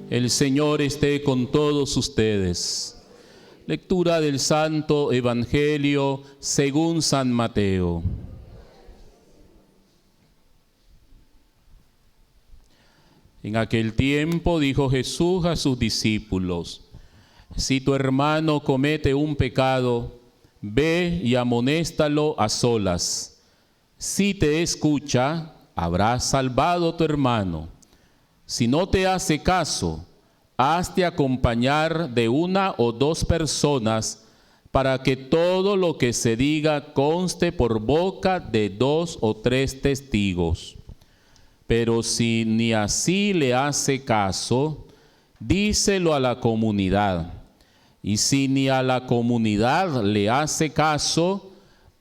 El Señor esté con todos ustedes. Lectura del Santo Evangelio según San Mateo. En aquel tiempo dijo Jesús a sus discípulos: si tu hermano comete un pecado, ve y amonéstalo a solas. Si te escucha, habrás salvado a tu hermano. Si no te hace caso, hazte acompañar de una o dos personas para que todo lo que se diga conste por boca de 2 o 3 testigos. Pero si ni así le hace caso, díselo a la comunidad. Y si ni a la comunidad le hace caso,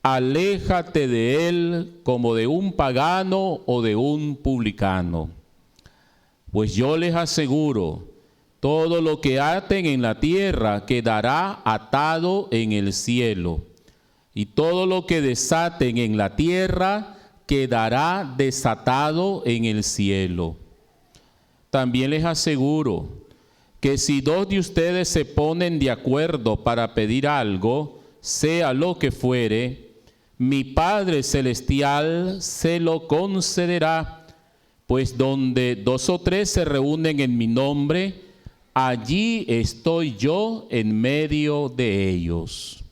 aléjate de él como de un pagano o de un publicano. Pues yo les aseguro, todo lo que aten en la tierra quedará atado en el cielo, y todo lo que desaten en la tierra quedará desatado en el cielo. También les aseguro que si 2 de ustedes se ponen de acuerdo para pedir algo, sea lo que fuere, mi Padre Celestial se lo concederá. Pues donde 2 o 3 se reúnen en mi nombre, allí estoy yo en medio de ellos.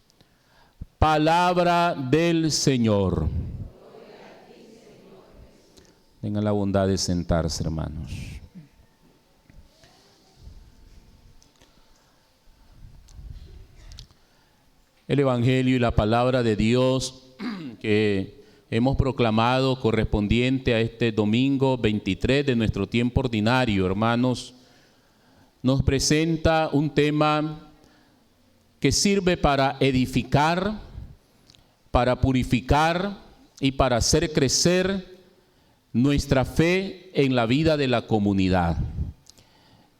Palabra del Señor. Tengan la bondad de sentarse, hermanos. El Evangelio y la palabra de Dios que hemos proclamado correspondiente a este domingo 23 de nuestro tiempo ordinario, hermanos, nos presenta un tema que sirve para edificar, para purificar y para hacer crecer nuestra fe en la vida de la comunidad.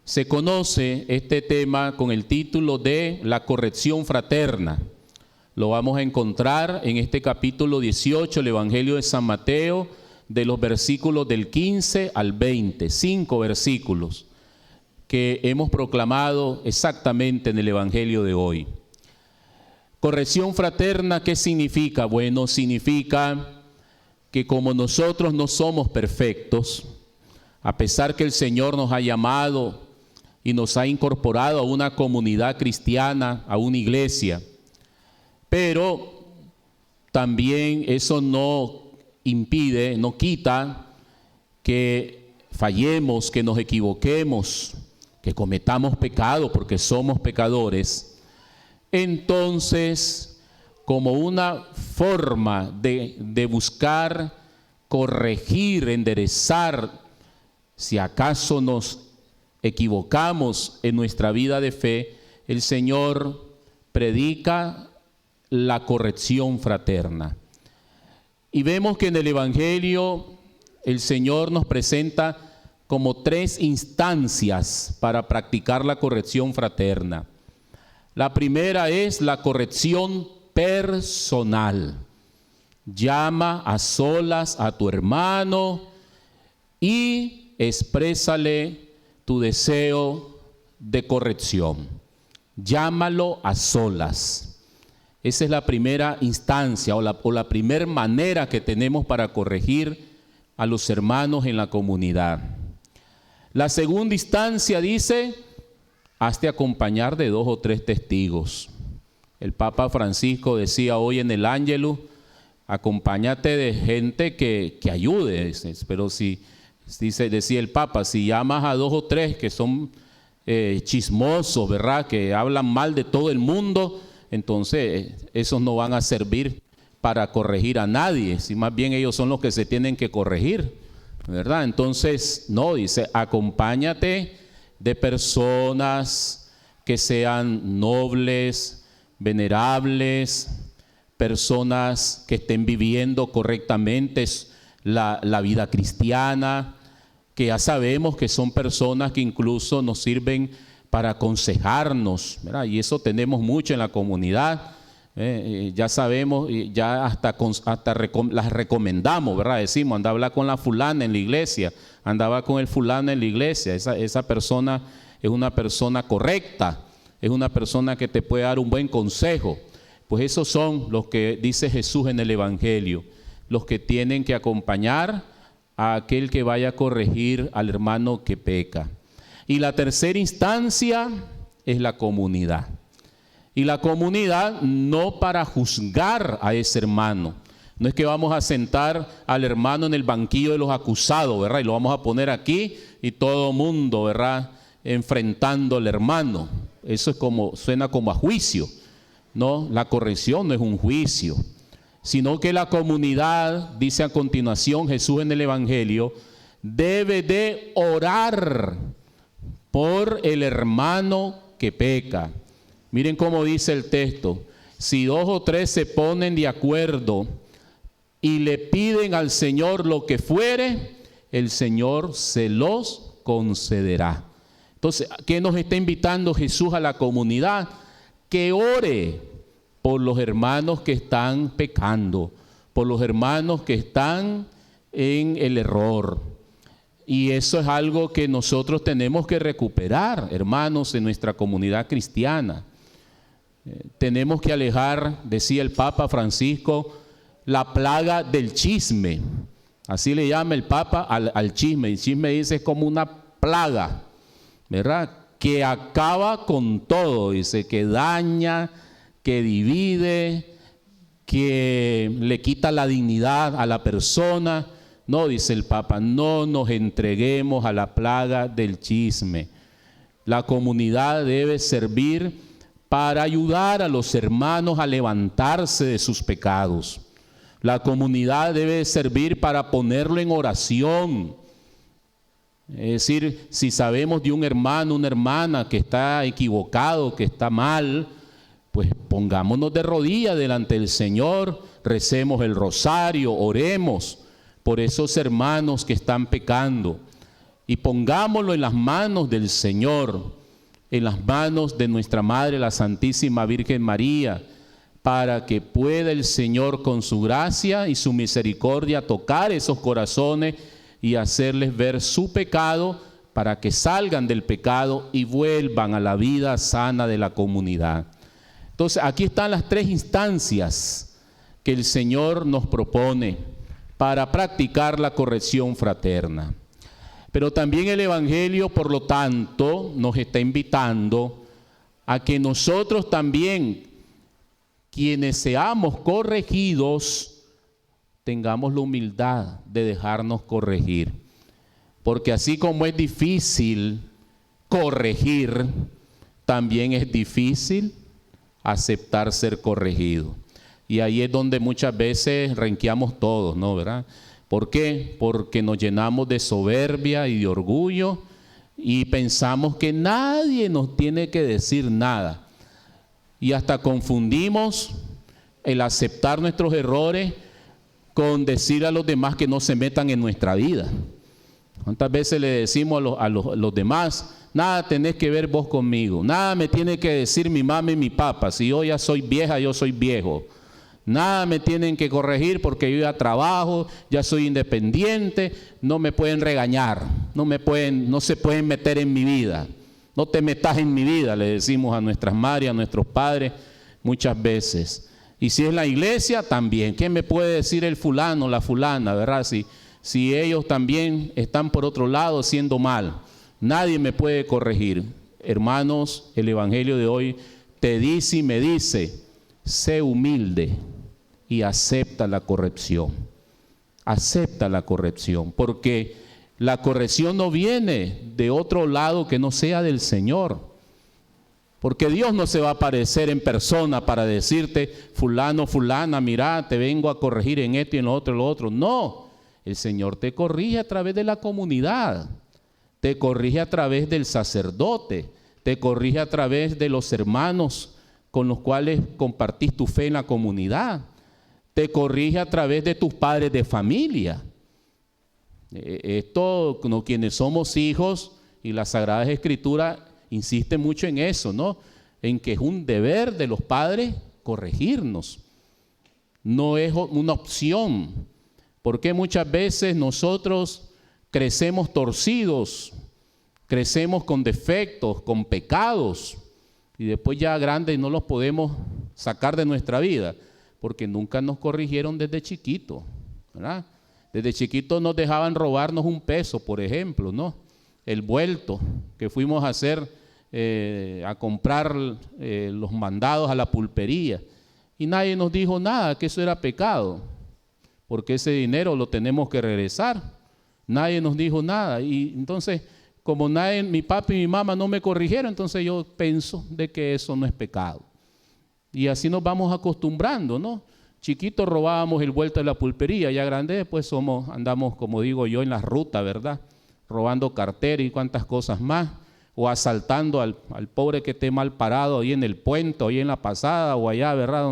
Se conoce este tema con el título de la corrección fraterna. Lo vamos a encontrar en este capítulo 18, el Evangelio de San Mateo, de los versículos del 15 al 20, 5 versículos que hemos proclamado exactamente en el Evangelio de hoy. Corrección fraterna, ¿qué significa? Bueno, significa que como nosotros no somos perfectos, a pesar que el Señor nos ha llamado y nos ha incorporado a una comunidad cristiana, a una iglesia, pero también eso no impide, no quita que fallemos, que nos equivoquemos, que cometamos pecado porque somos pecadores. Entonces, como una forma de buscar corregir, enderezar, si acaso nos equivocamos en nuestra vida de fe, el Señor predica la corrección fraterna. Y vemos que en el Evangelio el Señor nos presenta como 3 instancias para practicar la corrección fraterna. La primera es la corrección personal. Llama a solas a tu hermano y exprésale tu deseo de corrección. Llámalo a solas. Esa es la primera instancia o la primera manera que tenemos para corregir a los hermanos en la comunidad. La segunda instancia dice, hazte acompañar de 2 o 3 testigos. El Papa Francisco decía hoy en el Ángelus, acompáñate de gente que ayude. Pero decía el Papa, si llamas a 2 o 3 que son chismosos, ¿verdad?, que hablan mal de todo el mundo, entonces esos no van a servir para corregir a nadie, si más bien ellos son los que se tienen que corregir, ¿verdad? Entonces, no, dice, acompáñate de personas que sean nobles, venerables, personas que estén viviendo correctamente la vida cristiana, que ya sabemos que son personas que incluso nos sirven para aconsejarnos, ¿verdad? Y eso tenemos mucho en la comunidad, Ya sabemos, ya las recomendamos, ¿verdad? Decimos, anda a hablar con la fulana en la iglesia, andaba con el fulano en la iglesia. Esa persona es una persona correcta, es una persona que te puede dar un buen consejo. Pues esos son los que dice Jesús en el Evangelio, los que tienen que acompañar a aquel que vaya a corregir al hermano que peca. Y la tercera instancia es la comunidad. Y la comunidad no para juzgar a ese hermano. No es que vamos a sentar al hermano en el banquillo de los acusados, ¿verdad? Y lo vamos a poner aquí y todo el mundo, ¿verdad? Enfrentando al hermano. Eso es suena como a juicio. No, la corrección no es un juicio, sino que la comunidad, dice a continuación Jesús en el Evangelio, debe de orar por el hermano que peca. Miren cómo dice el texto: si 2 o 3 se ponen de acuerdo y le piden al Señor lo que fuere, el Señor se los concederá. Entonces, ¿qué nos está invitando Jesús a la comunidad? Que ore por los hermanos que están pecando, por los hermanos que están en el error. Y eso es algo que nosotros tenemos que recuperar, hermanos, en nuestra comunidad cristiana. Tenemos que alejar, decía el Papa Francisco, la plaga del chisme. Así le llama el Papa al chisme. El chisme dice es como una plaga, ¿verdad? Que acaba con todo, dice, que daña, que divide, que le quita la dignidad a la persona. No, dice el Papa, no nos entreguemos a la plaga del chisme. La comunidad debe servir para ayudar a los hermanos a levantarse de sus pecados. La comunidad debe servir para ponerlo en oración. Es decir, si sabemos de un hermano, una hermana que está equivocado, que está mal, pues pongámonos de rodillas delante del Señor, recemos el rosario, oremos por esos hermanos que están pecando y pongámoslo en las manos del Señor, en las manos de nuestra Madre, la Santísima Virgen María, para que pueda el Señor con su gracia y su misericordia tocar esos corazones y hacerles ver su pecado para que salgan del pecado y vuelvan a la vida sana de la comunidad. Entonces, aquí están las 3 instancias que el Señor nos propone para practicar la corrección fraterna. Pero también el Evangelio, por lo tanto, nos está invitando a que nosotros también, quienes seamos corregidos, tengamos la humildad de dejarnos corregir. Porque así como es difícil corregir, también es difícil aceptar ser corregido. Y ahí es donde muchas veces renqueamos todos, ¿no? ¿Verdad? ¿Por qué? Porque nos llenamos de soberbia y de orgullo y pensamos que nadie nos tiene que decir nada. Y hasta confundimos el aceptar nuestros errores con decir a los demás que no se metan en nuestra vida. ¿Cuántas veces le decimos a los demás, nada tenés que ver vos conmigo, nada me tiene que decir mi mamá y mi papá, si yo ya soy vieja, yo soy viejo? Nada me tienen que corregir porque yo ya trabajo, ya soy independiente, no me pueden regañar, no se pueden meter en mi vida. No te metas en mi vida, le decimos a nuestras madres, a nuestros padres muchas veces. Y si es la iglesia, también. ¿Qué me puede decir el fulano, la fulana, verdad? Si ellos también están por otro lado haciendo mal, nadie me puede corregir. Hermanos, el Evangelio de hoy te dice y me dice, sé humilde y acepta la corrección. Acepta la corrección, porque la corrección no viene de otro lado que no sea del Señor. Porque Dios no se va a aparecer en persona para decirte, fulano, fulana, mira, te vengo a corregir en esto y en lo otro. No, el Señor te corrige a través de la comunidad, te corrige a través del sacerdote, te corrige a través de los hermanos con los cuales compartís tu fe en la comunidad, te corrige a través de tus padres de familia. Esto, quienes somos hijos, y la Sagrada Escritura insiste mucho en eso, ¿no? En que es un deber de los padres corregirnos. No es una opción, porque muchas veces nosotros crecemos torcidos, crecemos con defectos, con pecados, y después ya grandes no los podemos sacar de nuestra vida, porque nunca nos corrigieron desde chiquito, ¿verdad? Desde chiquito nos dejaban robarnos un peso, por ejemplo, ¿no? El vuelto que fuimos a hacer, a comprar los mandados a la pulpería, y nadie nos dijo nada, que eso era pecado, porque ese dinero lo tenemos que regresar. Nadie nos dijo nada, y entonces, como mi papá y mi mamá no me corrigieron, entonces yo pienso de que eso no es pecado. Y así nos vamos acostumbrando, ¿no? Chiquitos robábamos el vuelto de la pulpería, ya grandes pues andamos, como digo yo, en la ruta, ¿verdad? Robando cartera y cuantas cosas más, o asaltando al pobre que esté mal parado ahí en el puente, ahí en la pasada, o allá, ¿verdad?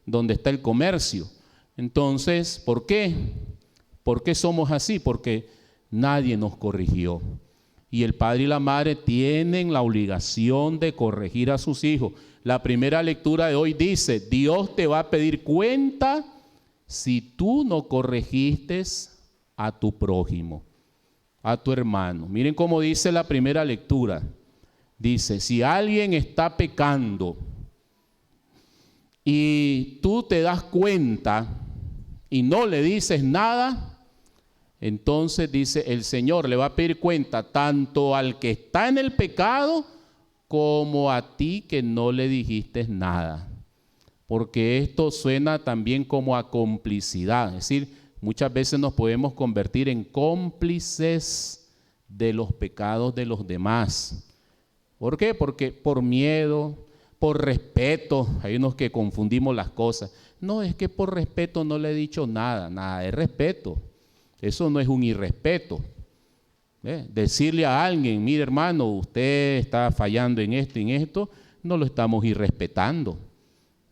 Donde está el comercio. Entonces, ¿por qué? ¿Por qué somos así? Porque nadie nos corrigió. Y el padre y la madre tienen la obligación de corregir a sus hijos. La primera lectura de hoy dice, Dios te va a pedir cuenta si tú no corregiste a tu prójimo, a tu hermano. Miren cómo dice la primera lectura. Dice, si alguien está pecando y tú te das cuenta y no le dices nada, entonces dice el Señor le va a pedir cuenta tanto al que está en el pecado como a ti que no le dijiste nada. Porque esto suena también como a complicidad. Es decir, muchas veces nos podemos convertir en cómplices de los pecados de los demás. ¿Por qué? Porque por miedo, por respeto, hay unos que confundimos las cosas. No, es que por respeto no le he dicho nada, nada de respeto. Eso no es un irrespeto. Decirle a alguien, mire hermano, usted está fallando en esto, no lo estamos irrespetando.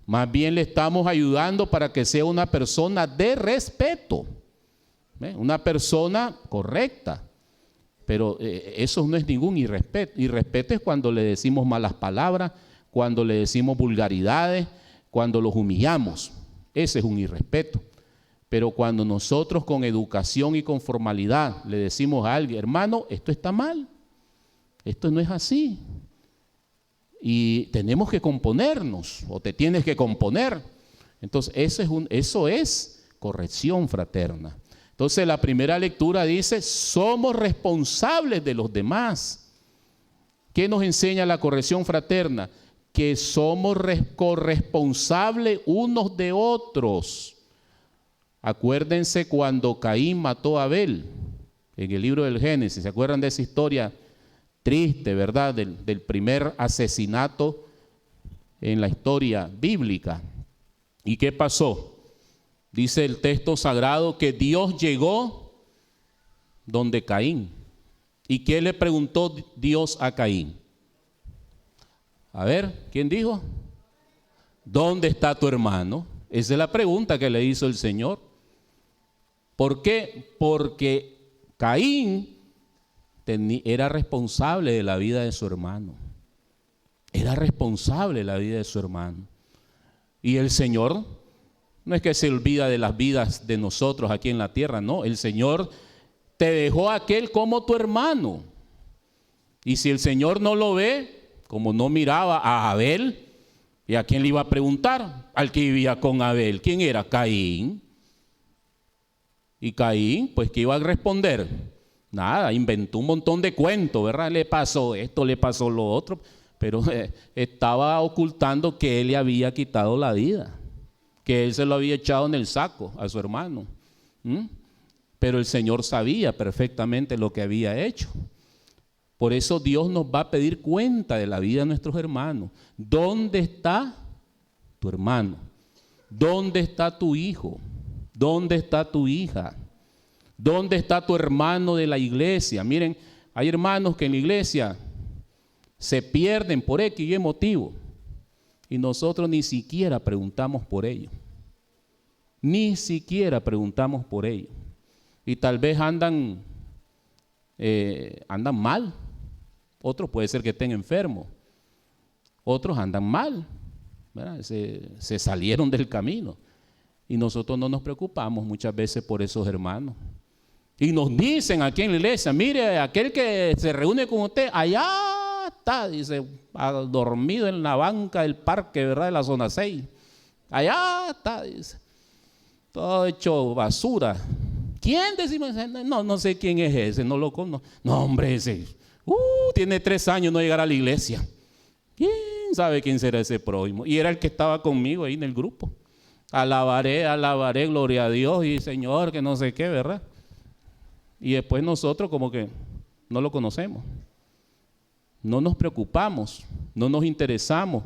Más bien le estamos ayudando para que sea una persona de respeto, una persona correcta. Pero eso no es ningún irrespeto. Irrespeto es cuando le decimos malas palabras, cuando le decimos vulgaridades, cuando los humillamos. Ese es un irrespeto. Pero cuando nosotros con educación y con formalidad le decimos a alguien, hermano, esto está mal, esto no es así. Y tenemos que componernos, o te tienes que componer. Entonces, eso es corrección fraterna. Entonces, la primera lectura dice, somos responsables de los demás. ¿Qué nos enseña la corrección fraterna? Que somos corresponsables unos de otros. Acuérdense cuando Caín mató a Abel, en el libro del Génesis. ¿Se acuerdan de esa historia triste, verdad? Del primer asesinato en la historia bíblica. ¿Y qué pasó? Dice el texto sagrado que Dios llegó donde Caín. ¿Y qué le preguntó Dios a Caín? A ver, ¿quién dijo? ¿Dónde está tu hermano? Esa es la pregunta que le hizo el Señor. ¿Por qué? Porque Caín era responsable de la vida de su hermano. Era responsable de la vida de su hermano. Y el Señor no es que se olvida de las vidas de nosotros aquí en la tierra, no. El Señor te dejó a aquel como tu hermano. Y si el Señor no lo ve, como no miraba a Abel, ¿y a quién le iba a preguntar? Al que vivía con Abel. ¿Quién era? Caín. Y Caín, pues, ¿qué iba a responder? Nada, inventó un montón de cuentos, ¿verdad? Le pasó esto, le pasó lo otro, pero estaba ocultando que él le había quitado la vida, que él se lo había echado en el saco a su hermano. Pero el Señor sabía perfectamente lo que había hecho. Por eso Dios nos va a pedir cuenta de la vida de nuestros hermanos. ¿Dónde está tu hermano? ¿Dónde está tu hijo? ¿Dónde está tu hija? ¿Dónde está tu hermano de la iglesia? Miren, hay hermanos que en la iglesia se pierden por X y motivo y nosotros ni siquiera preguntamos por ellos. Ni siquiera preguntamos por ellos. Y tal vez andan mal. Otros puede ser que estén enfermos. Otros andan mal, ¿verdad? Se salieron del camino. Y nosotros no nos preocupamos muchas veces por esos hermanos. Y nos dicen aquí en la iglesia, mire, aquel que se reúne con usted, allá está, dice, dormido en la banca del parque, ¿verdad? De la zona 6. Allá está, dice, todo hecho basura. ¿Quién decimos? No sé quién es ese, no lo conozco. No, hombre, ese, tiene 3 años no llegar a la iglesia. ¿Quién sabe quién será ese prójimo? Y era el que estaba conmigo ahí en el grupo. Alabaré, gloria a Dios y Señor, que no sé qué, ¿verdad? Y después nosotros como que no lo conocemos. No nos preocupamos, no nos interesamos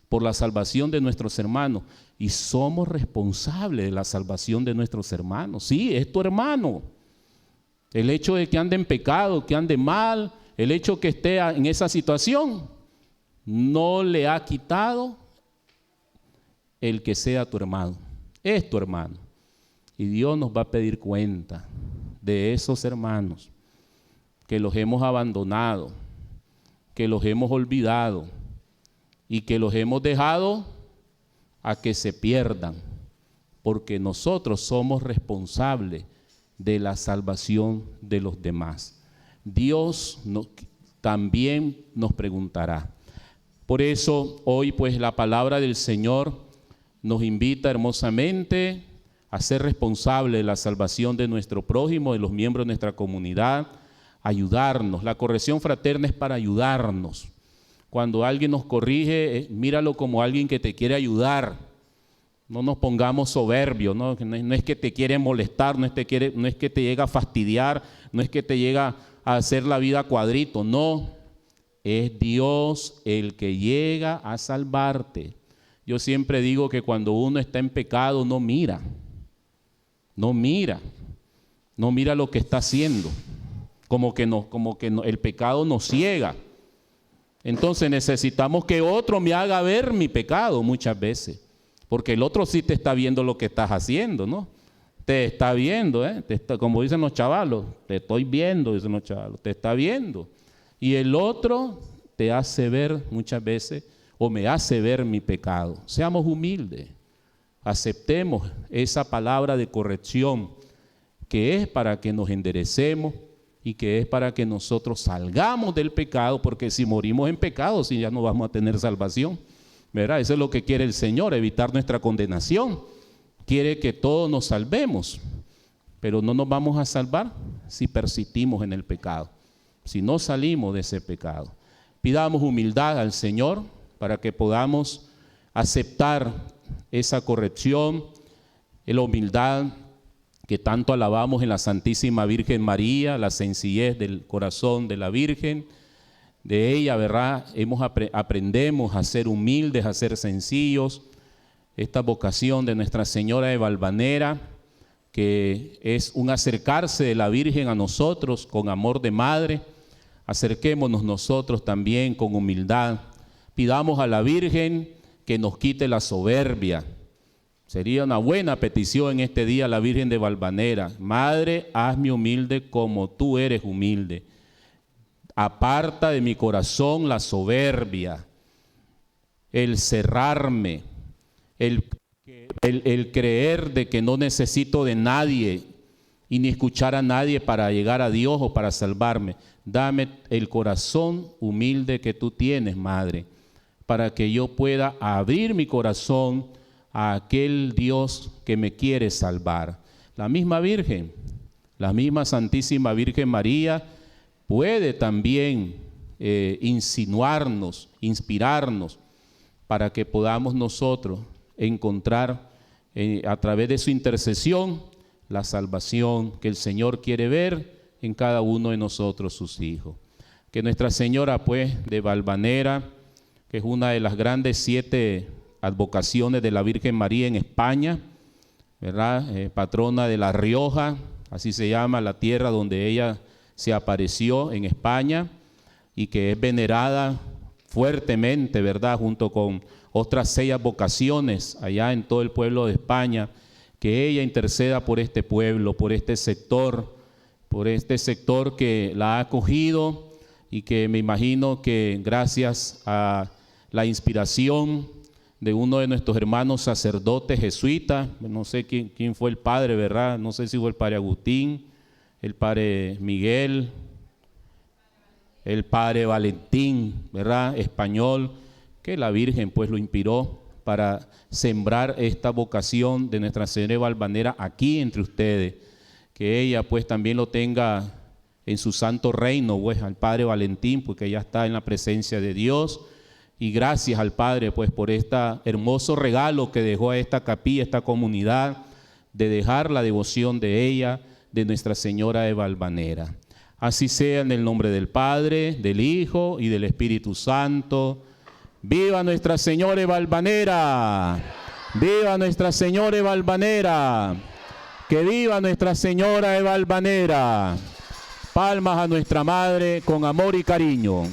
por la salvación de nuestros hermanos. Y somos responsables de la salvación de nuestros hermanos. Sí, es tu hermano. El hecho de que ande en pecado, que ande mal, el hecho de que esté en esa situación, no le ha quitado el que sea tu hermano. Es tu hermano. Y Dios nos va a pedir cuenta de esos hermanos que los hemos abandonado, que los hemos olvidado y que los hemos dejado a que se pierdan, porque nosotros somos responsables de la salvación de los demás. Dios también nos preguntará. Por eso hoy pues la palabra del Señor nos invita hermosamente a ser responsables de la salvación de nuestro prójimo, de los miembros de nuestra comunidad, ayudarnos. La corrección fraterna es para ayudarnos. Cuando alguien nos corrige, míralo como alguien que te quiere ayudar. No nos pongamos soberbios, ¿no? No es que te quiere molestar, no es que te llega a fastidiar, no es que te llega a hacer la vida cuadrito, no. Es Dios el que llega a salvarte. Yo siempre digo que cuando uno está en pecado no mira lo que está haciendo, como que el pecado nos ciega. Entonces necesitamos que otro me haga ver mi pecado muchas veces, porque el otro sí te está viendo lo que estás haciendo, ¿no? Te está viendo, como dicen los chavalos, te estoy viendo, dicen los chavalos, te está viendo. Y el otro te hace ver muchas veces, o me hace ver mi pecado. Seamos humildes, aceptemos esa palabra de corrección que es para que nos enderecemos y que es para que nosotros salgamos del pecado, porque si morimos en pecado, si ya no vamos a tener salvación, ¿verdad? Eso es lo que quiere el Señor, evitar nuestra condenación. Quiere que todos nos salvemos, pero no nos vamos a salvar si persistimos en el pecado, si no salimos de ese pecado. Pidamos humildad al Señor para que podamos aceptar esa corrección, la humildad que tanto alabamos en la Santísima Virgen María, la sencillez del corazón de la Virgen. De ella, ¿verdad? Aprendemos a ser humildes, a ser sencillos. Esta vocación de Nuestra Señora de Valvanera, que es un acercarse de la Virgen a nosotros con amor de madre. Acerquémonos nosotros también con humildad. Pidamos a la Virgen que nos quite la soberbia. Sería una buena petición en este día a la Virgen de Valvanera. Madre, hazme humilde como tú eres humilde. Aparta de mi corazón la soberbia, el cerrarme, el creer de que no necesito de nadie y ni escuchar a nadie para llegar a Dios o para salvarme. Dame el corazón humilde que tú tienes, Madre, para que yo pueda abrir mi corazón a aquel Dios que me quiere salvar. La misma Virgen, la misma Santísima Virgen María puede también insinuarnos, inspirarnos, para que podamos nosotros encontrar a través de su intercesión la salvación que el Señor quiere ver en cada uno de nosotros, sus hijos. Que Nuestra Señora, pues, de Valvanera, que es una de las grandes 7 advocaciones de la Virgen María en España, ¿verdad? Patrona de La Rioja, así se llama la tierra donde ella se apareció en España, y que es venerada fuertemente, ¿verdad? Junto con otras 6 advocaciones allá en todo el pueblo de España, que ella interceda por este pueblo, por este sector que la ha acogido, y que me imagino que gracias a la inspiración de uno de nuestros hermanos sacerdotes jesuitas, no sé quién fue el padre, ¿verdad? No sé si fue el padre Agustín, el padre Miguel, el padre Valentín, ¿verdad? Español, que la Virgen pues lo inspiró para sembrar esta vocación de Nuestra Señora de Valvanera aquí entre ustedes, que ella pues también lo tenga en su santo reino, pues al padre Valentín, porque ella está en la presencia de Dios. Y gracias al Padre pues por este hermoso regalo que dejó a esta capilla, esta comunidad, de dejar la devoción de ella, de Nuestra Señora de Valvanera. Así sea, en el nombre del Padre, del Hijo y del Espíritu Santo. ¡Viva Nuestra Señora de Valvanera! ¡Viva Nuestra Señora de Valvanera! ¡Que viva Nuestra Señora de Valvanera! Palmas a nuestra Madre con amor y cariño.